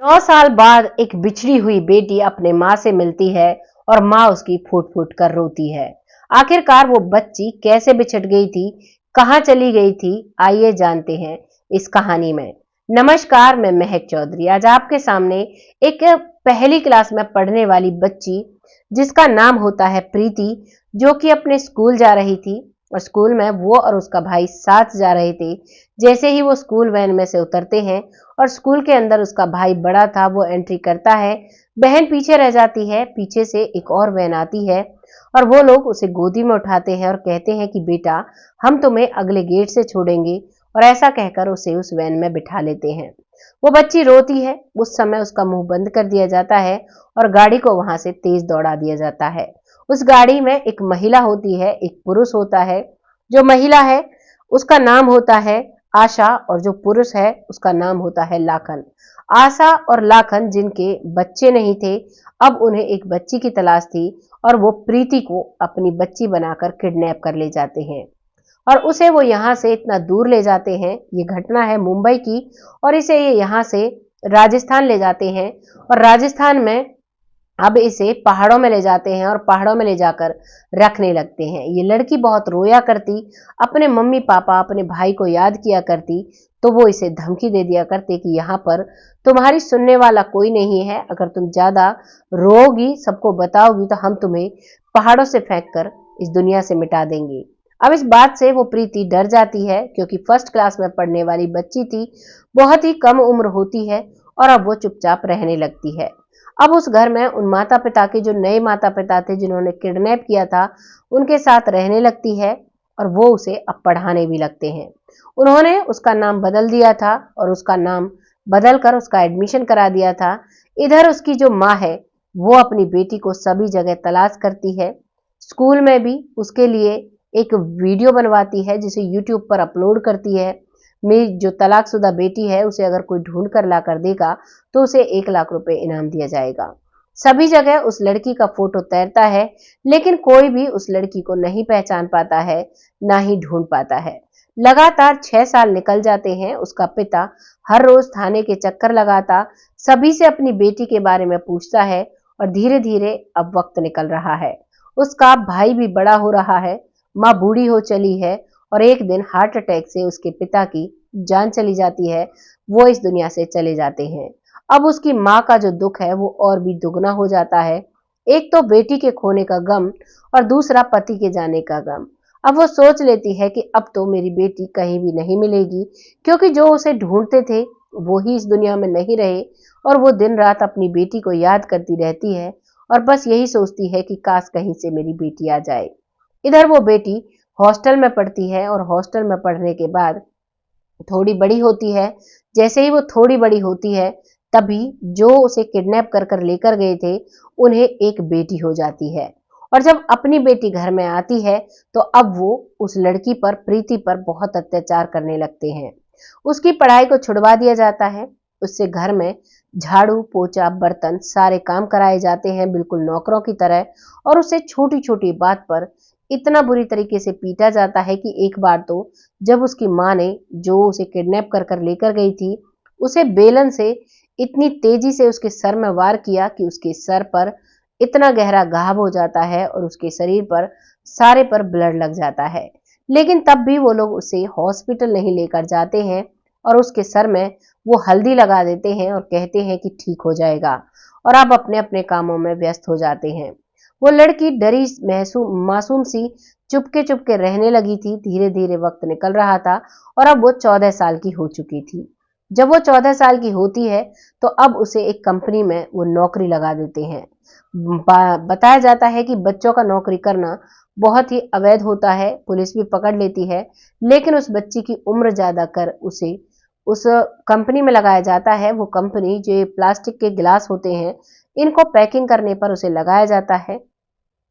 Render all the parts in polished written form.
9 साल बाद एक बिछड़ी हुई बेटी अपने माँ से मिलती है और माँ उसकी फूट फूट कर रोती है। आखिरकार वो बच्ची कैसे बिछड़ गई थी, कहाँ चली गई थी, आइए जानते हैं इस कहानी में। नमस्कार, मैं महक चौधरी आज आपके सामने एक पहली क्लास में पढ़ने वाली बच्ची जिसका नाम होता है प्रीति, जो कि अपने स्कूल जा रही थी और स्कूल में वो और उसका भाई साथ जा रहे थे। जैसे ही वो स्कूल वैन में से उतरते हैं और स्कूल के अंदर उसका भाई बड़ा था, वो एंट्री करता है, बहन पीछे रह जाती है। पीछे से एक और वैन आती है और वो लोग उसे गोदी में उठाते हैं और कहते हैं कि बेटा, हम तुम्हें अगले गेट से छोड़ेंगे, और ऐसा कहकर उसे उस वैन में बिठा लेते हैं। वो बच्ची रोती है। उस समय उसका मुंह बंद कर दिया जाता है और गाड़ी को वहां से तेज दौड़ा दिया जाता है। उस गाड़ी में एक महिला होती है, एक पुरुष होता है। जो महिला है उसका नाम होता है आशा और जो पुरुष है उसका नाम होता है लाखन। आशा और लाखन जिनके बच्चे नहीं थे, अब उन्हें एक बच्ची की तलाश थी और वो प्रीति को अपनी बच्ची बनाकर किडनैप कर ले जाते हैं और उसे वो यहाँ से इतना दूर ले जाते हैं। ये घटना है मुंबई की और इसे ये यहाँ से राजस्थान ले जाते हैं और राजस्थान में अब इसे पहाड़ों में ले जाते हैं और पहाड़ों में ले जाकर रखने लगते हैं। ये लड़की बहुत रोया करती, अपने मम्मी पापा अपने भाई को याद किया करती, तो वो इसे धमकी दे दिया करते कि यहाँ पर तुम्हारी सुनने वाला कोई नहीं है, अगर तुम ज्यादा रोगी, सबको बताओगी, तो हम तुम्हें पहाड़ों से फेंक कर इस दुनिया से मिटा देंगे। अब इस बात से वो प्रीति डर जाती है क्योंकि फर्स्ट क्लास में पढ़ने वाली बच्ची थी, बहुत ही कम उम्र होती है और अब वो चुपचाप रहने लगती है। अब उस घर में उन माता पिता के, जो नए माता पिता थे जिन्होंने किडनैप किया था, उनके साथ रहने लगती है और वो उसे अब पढ़ाने भी लगते हैं। उन्होंने उसका नाम बदल दिया था और उसका नाम बदल कर उसका एडमिशन करा दिया था। इधर उसकी जो माँ है वो अपनी बेटी को सभी जगह तलाश करती है, स्कूल में भी उसके लिए एक वीडियो बनवाती है जिसे यूट्यूब पर अपलोड करती है। मेरी जो तलाकशुदा बेटी है उसे अगर कोई ढूंढ कर ला कर देगा तो उसे 1 लाख रुपए इनाम दिया जाएगा। सभी जगह उस लड़की का फोटो तैरता है, लेकिन कोई भी उस लड़की को नहीं पहचान पाता है, ना ही ढूंढ पाता है। लगातार 6 साल निकल जाते हैं। उसका पिता हर रोज थाने के चक्कर लगाता, सभी से अपनी बेटी के बारे में पूछता है और धीरे धीरे अब वक्त निकल रहा है। उसका भाई भी बड़ा हो रहा है, माँ बूढ़ी हो चली है और एक दिन हार्ट अटैक से उसके पिता की जान चली जाती है, वो इस दुनिया से चले जाते हैं। अब उसकी माँ का जो दुख है वो और भी दुगना हो जाता है। एक तो बेटी के खोने का गम और दूसरा पति के जाने का गम। अब वो सोच लेती है कि अब तो मेरी बेटी कहीं भी नहीं मिलेगी, क्योंकि जो उसे ढूंढते थे वो ही इस दुनिया में नहीं रहे और वो दिन रात अपनी बेटी को याद करती रहती है और बस यही सोचती है कि काश कहीं से मेरी बेटी आ जाए। इधर वो बेटी हॉस्टल में पढ़ती है और हॉस्टल में पढ़ने के बाद थोड़ी बड़ी होती है। जैसे ही वो थोड़ी बड़ी होती है तभी जो उसे किडनैप कर कर लेकर गए थे उन्हें एक बेटी हो जाती है और जब अपनी बेटी घर में आती है तो अब वो उस लड़की पर, प्रीति पर बहुत अत्याचार करने लगते हैं। उसकी पढ़ाई को छुड़वा दिया जाता है, उससे घर में झाड़ू पोछा बर्तन सारे काम कराए जाते हैं बिल्कुल नौकरों की तरह, और उसे छोटी छोटी बात पर इतना बुरी तरीके से पीटा जाता है कि एक बार तो जब उसकी माँ ने, जो उसे किडनैप कर कर लेकर गई थी, उसे बेलन से इतनी तेजी से उसके सर में वार किया कि उसके सर पर इतना गहरा घाव हो जाता है और उसके शरीर पर सारे पर ब्लड लग जाता है। लेकिन तब भी वो लोग उसे हॉस्पिटल नहीं लेकर जाते हैं और उसके सर में वो हल्दी लगा देते हैं और कहते हैं कि ठीक हो जाएगा, और अब अपने अपने कामों में व्यस्त हो जाते हैं। वो लड़की डरी मासूम सी चुपके चुपके रहने लगी थी। धीरे धीरे वक्त निकल रहा था और अब वो 14 साल की हो चुकी थी। जब वो 14 साल की होती है तो अब उसे एक कंपनी में वो नौकरी लगा देते हैं। बताया जाता है कि बच्चों का नौकरी करना बहुत ही अवैध होता है, पुलिस भी पकड़ लेती है, लेकिन उस बच्ची की उम्र ज्यादा कर उसे उस कंपनी में लगाया जाता है। वो कंपनी जो प्लास्टिक के गिलास होते हैं, इनको पैकिंग करने पर उसे लगाया जाता है।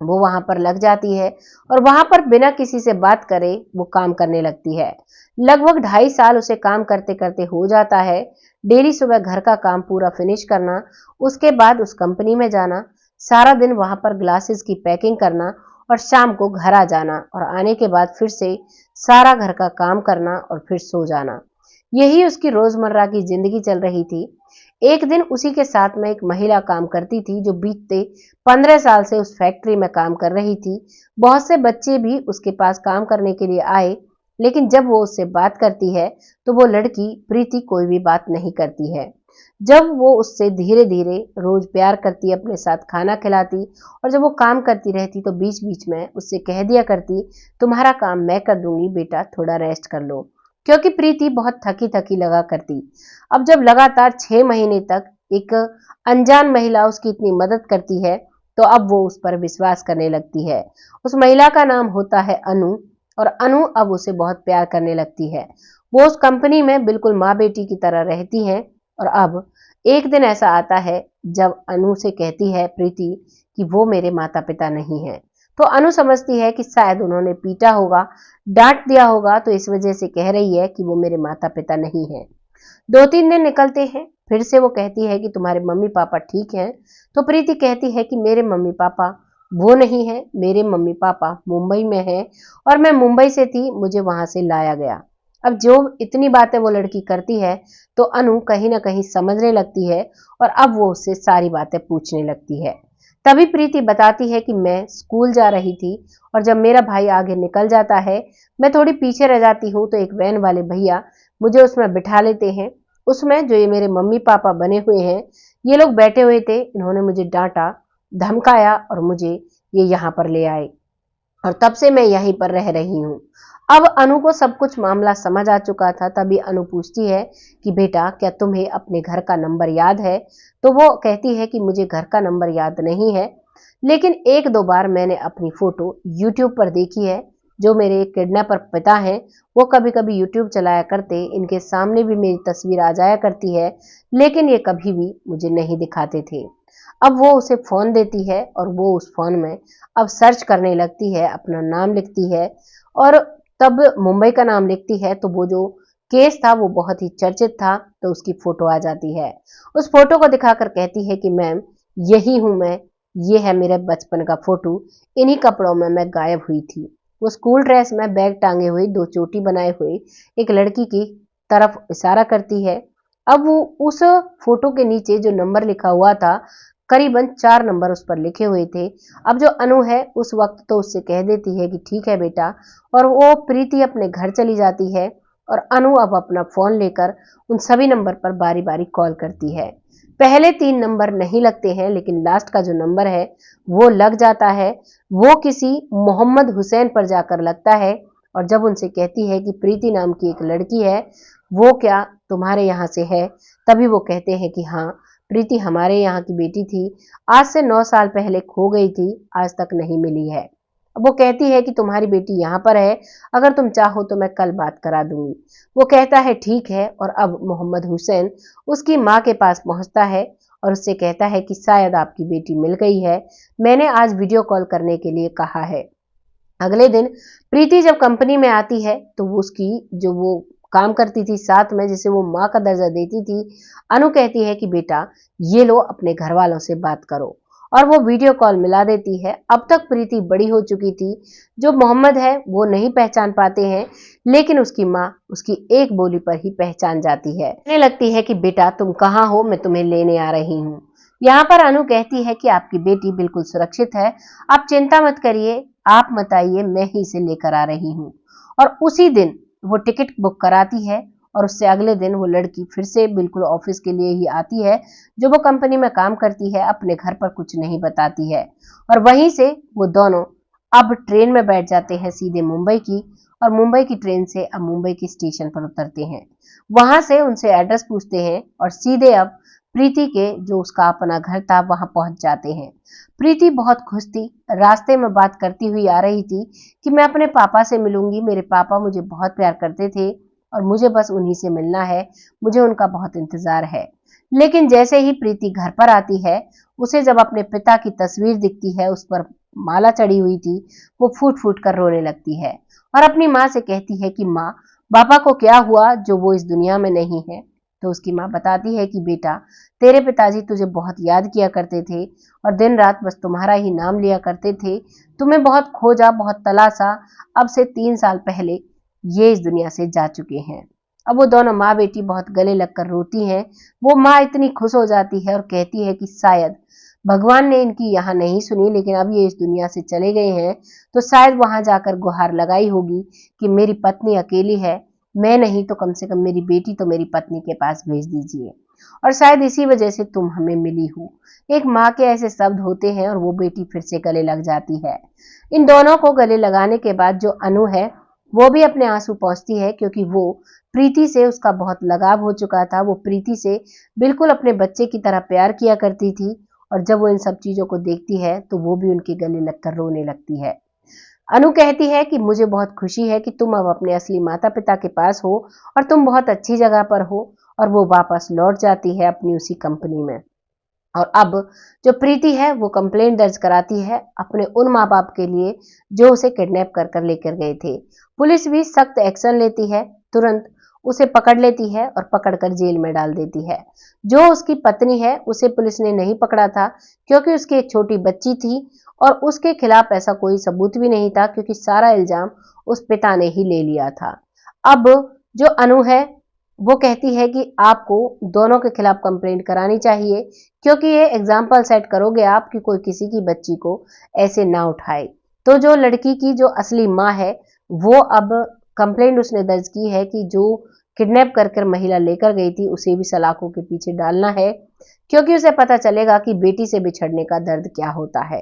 वो वहां पर लग जाती है और वहां पर बिना किसी से बात करे वो काम करने लगती है। लगभग 2.5 साल उसे काम करते करते हो जाता है। डेली सुबह घर का काम पूरा फिनिश करना, उसके बाद उस कंपनी में जाना, सारा दिन वहां पर ग्लासेस की पैकिंग करना और शाम को घर आ जाना और आने के बाद फिर से सारा घर का काम करना और फिर सो जाना। यही उसकी रोजमर्रा की जिंदगी चल रही थी। एक दिन उसी के साथ में एक महिला काम करती थी जो बीते 15 साल से उस फैक्ट्री में काम कर रही थी। बहुत से बच्चे भी उसके पास काम करने के लिए आए, लेकिन जब वो उससे बात करती है तो वो लड़की प्रीति कोई भी बात नहीं करती है। जब वो उससे धीरे धीरे रोज प्यार करती, अपने साथ खाना खिलाती और जब वो काम करती रहती तो बीच बीच में उससे कह दिया करती, तुम्हारा काम मैं कर दूंगी बेटा, थोड़ा रेस्ट कर लो, क्योंकि प्रीति बहुत थकी थकी लगा करती। अब जब लगातार 6 महीने तक एक अनजान महिला उसकी इतनी मदद करती है तो अब वो उस पर विश्वास करने लगती है। उस महिला का नाम होता है अनु, और अनु अब उसे बहुत प्यार करने लगती है। वो उस कंपनी में बिल्कुल माँ बेटी की तरह रहती हैं। और अब एक दिन ऐसा आता है जब अनु से कहती है प्रीति कि वो मेरे माता पिता नहीं है। तो अनु समझती है कि शायद उन्होंने पीटा होगा, डांट दिया होगा, तो इस वजह से कह रही है कि वो मेरे माता पिता नहीं है। 2-3 दिन निकलते हैं, फिर से वो कहती है कि तुम्हारे मम्मी पापा ठीक हैं। तो प्रीति कहती है कि मेरे मम्मी पापा वो नहीं है, मेरे मम्मी पापा मुंबई में हैं और मैं मुंबई से थी, मुझे वहां से लाया गया। अब जो इतनी बातें वो लड़की करती है तो अनु कहीं ना कहीं समझने लगती है और अब वो उससे सारी बातें पूछने लगती है। तभी प्रीति बताती है कि मैं स्कूल जा रही थी और जब मेरा भाई आगे निकल जाता है, मैं थोड़ी पीछे रह जाती हूँ, तो एक वैन वाले भैया मुझे उसमें बिठा लेते हैं। उसमें जो ये मेरे मम्मी पापा बने हुए हैं, ये लोग बैठे हुए थे। इन्होंने मुझे डांटा, धमकाया और मुझे ये यहाँ पर ले आए और तब से मैं यहीं पर रह रही हूँ। अब अनु को सब कुछ मामला समझ आ चुका था। तभी अनु पूछती है कि बेटा क्या तुम्हें अपने घर का नंबर याद है? तो वो कहती है कि मुझे घर का नंबर याद नहीं है, लेकिन 1-2 बार मैंने अपनी फोटो यूट्यूब पर देखी है। जो मेरे किडनैपर पिता हैं वो कभी कभी यूट्यूब चलाया करते, इनके सामने भी मेरी तस्वीर आ जाया करती है, लेकिन ये कभी भी मुझे नहीं दिखाते थे। अब वो उसे फोन देती है और वो उस फोन में अब सर्च करने लगती है, अपना नाम लिखती है और तब मुंबई का नाम लिखती है तो वो जो केस था वो बहुत ही चर्चित था, तो उसकी फोटो आ जाती है। उस फोटो को दिखाकर कहती है कि मैम यही हूं मैं, ये है मेरे बचपन का फोटो, इन्हीं कपड़ों में मैं गायब हुई थी। वो स्कूल ड्रेस में बैग टांगे हुए, 2 चोटी बनाए हुए एक लड़की की तरफ इशारा करती है। अब वो उस फोटो के नीचे जो नंबर लिखा हुआ था, करीबन 4 नंबर उस पर लिखे हुए थे। अब जो अनु है उस वक्त तो उससे कह देती है कि ठीक है बेटा, और वो प्रीति अपने घर चली जाती है और अनु अब अपना फोन लेकर उन सभी नंबर पर बारी बारी कॉल करती है। पहले 3 नंबर नहीं लगते हैं, लेकिन लास्ट का जो नंबर है वो लग जाता है। वो किसी मोहम्मद हुसैन पर जाकर लगता है और जब उनसे कहती है कि प्रीति नाम की एक लड़की है, वो क्या तुम्हारे यहाँ से है? तभी वो कहते हैं कि हाँ, प्रीति हमारे यहाँ की बेटी थी, आज से 9 साल पहले खो गई थी, आज तक नहीं मिली है। अब वो कहती है कि तुम्हारी बेटी यहाँ पर है, अगर तुम चाहो तो मैं कल बात करा दूंगी। वो कहता है ठीक है, और अब मोहम्मद हुसैन उसकी माँ के पास पहुंचता है और उससे कहता है कि शायद आपकी बेटी मिल गई है, मैंने आज वीडियो कॉल करने के लिए कहा है। अगले दिन प्रीति जब कंपनी में आती है तो वो उसकी जो वो काम करती थी साथ में, जिसे वो माँ का दर्जा देती थी, अनु कहती है कि बेटा ये लो अपने घर वालों से बात करो, और वो वीडियो कॉल मिला देती है। अब तक प्रीति बड़ी हो चुकी थी, जो मोहम्मद है वो नहीं पहचान पाते हैं, लेकिन उसकी माँ उसकी एक बोली पर ही पहचान जाती है। कहने लगती है कि बेटा तुम कहाँ हो, मैं तुम्हें लेने आ रही हूँ। यहाँ पर अनु कहती है कि आपकी बेटी बिल्कुल सुरक्षित है, आप चिंता मत करिए, आप मत आइए, मैं ही इसे लेकर आ रही हूँ। और उसी दिन वो टिकट बुक कराती है और उससे अगले दिन वो लड़की फिर से बिल्कुल ऑफिस के लिए ही आती है। जो वो कंपनी में काम करती है, अपने घर पर कुछ नहीं बताती है, और वहीं से वो दोनों अब ट्रेन में बैठ जाते हैं सीधे मुंबई की, और मुंबई की ट्रेन से अब मुंबई की स्टेशन पर उतरते हैं। वहां से उनसे एड्रेस पूछते हैं और सीधे अब प्रीति के जो उसका अपना घर था वहां पहुंच जाते हैं। प्रीति बहुत खुश थी, रास्ते में बात करती हुई आ रही थी कि मैं अपने पापा से मिलूंगी, मेरे पापा मुझे बहुत प्यार करते थे और मुझे बस उन्हीं से मिलना है, मुझे उनका बहुत इंतजार है। लेकिन जैसे ही प्रीति घर पर आती है, उसे जब अपने पिता की तस्वीर दिखती है, उस पर माला चढ़ी हुई थी, वो फूट फूट कर रोने लगती है और अपनी माँ से कहती है कि माँ, पापा को क्या हुआ जो वो इस दुनिया में नहीं है? तो उसकी माँ बताती है कि बेटा, तेरे पिताजी तुझे बहुत याद किया करते थे और दिन रात बस तुम्हारा ही नाम लिया करते थे, तुम्हें बहुत खोजा, बहुत तलाशा, अब से 3 साल पहले ये इस दुनिया से जा चुके हैं। अब वो दोनों माँ बेटी बहुत गले लगकर रोती हैं। वो माँ इतनी खुश हो जाती है और कहती है कि शायद भगवान ने इनकी यहाँ नहीं सुनी, लेकिन अब ये इस दुनिया से चले गए हैं तो शायद वहां जाकर गुहार लगाई होगी कि मेरी पत्नी अकेली है, मैं नहीं तो कम से कम मेरी बेटी तो मेरी पत्नी के पास भेज दीजिए, और शायद इसी वजह से तुम हमें मिली हो। एक माँ के ऐसे शब्द होते हैं और वो बेटी फिर से गले लग जाती है। इन दोनों को गले लगाने के बाद जो अनु है वो भी अपने आंसू पोंछती है, क्योंकि वो प्रीति से उसका बहुत लगाव हो चुका था। वो प्रीति से बिल्कुल अपने बच्चे की तरह प्यार किया करती थी, और जब वो इन सब चीजों को देखती है तो वो भी उनके गले लगकर रोने लगती है। अनु कहती है कि मुझे बहुत खुशी है कि तुम अब अपने असली माता पिता के पास हो और तुम बहुत अच्छी जगह पर हो, और वो वापस लौट जाती है अपनी उसी कंपनी में। और अब जो प्रीति है वो कंप्लेंट दर्ज कराती है अपने उन माँ बाप के लिए जो उसे किडनैप कर कर लेकर गए थे। पुलिस भी सख्त एक्शन लेती है, तुरंत उसे पकड़ लेती है और पकड़कर जेल में डाल देती है। जो उसकी पत्नी है उसे पुलिस ने नहीं पकड़ा था, क्योंकि उसकी एक छोटी बच्ची थी और उसके खिलाफ ऐसा कोई सबूत भी नहीं था, क्योंकि सारा इल्जाम उस पिता ने ही ले लिया था। अब जो अनु है वो कहती है कि आपको दोनों के खिलाफ कंप्लेंट करानी चाहिए, क्योंकि ये एग्जाम्पल सेट करोगे आप कि कोई किसी की बच्ची को ऐसे ना उठाए। तो जो लड़की की जो असली माँ है वो अब कंप्लेंट उसने दर्ज की है कि जो किडनैप कर कर महिला लेकर गई थी उसे भी सलाखों के पीछे डालना है, क्योंकि उसे पता चलेगा कि बेटी से बिछड़ने का दर्द क्या होता है।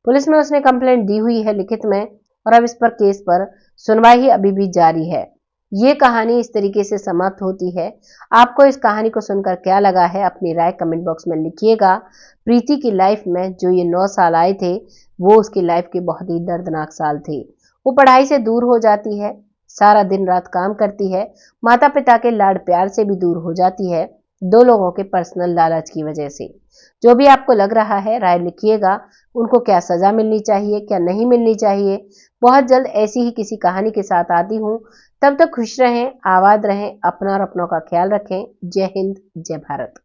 पुलिस में उसने कंप्लेंट दी हुई है लिखित में, और अब इस पर केस पर सुनवाई अभी भी जारी है। ये कहानी इस तरीके से समाप्त होती है। आपको इस कहानी को सुनकर क्या लगा है, अपनी राय कमेंट बॉक्स में लिखिएगा। प्रीति की लाइफ में जो ये 9 साल आए थे वो उसकी लाइफ के बहुत ही दर्दनाक साल थे। वो पढ़ाई से दूर हो जाती है, सारा दिन रात काम करती है, माता पिता के लाड प्यार से भी दूर हो जाती है, 2 लोगों के पर्सनल लालच की वजह से। जो भी आपको लग रहा है राय लिखिएगा। उनको क्या सजा मिलनी चाहिए, क्या नहीं मिलनी चाहिए। बहुत जल्द ऐसी ही किसी कहानी के साथ आती हूँ। तब तक खुश रहें, आबाद रहें, अपना और अपनों का ख्याल रखें। जय हिंद, जय भारत।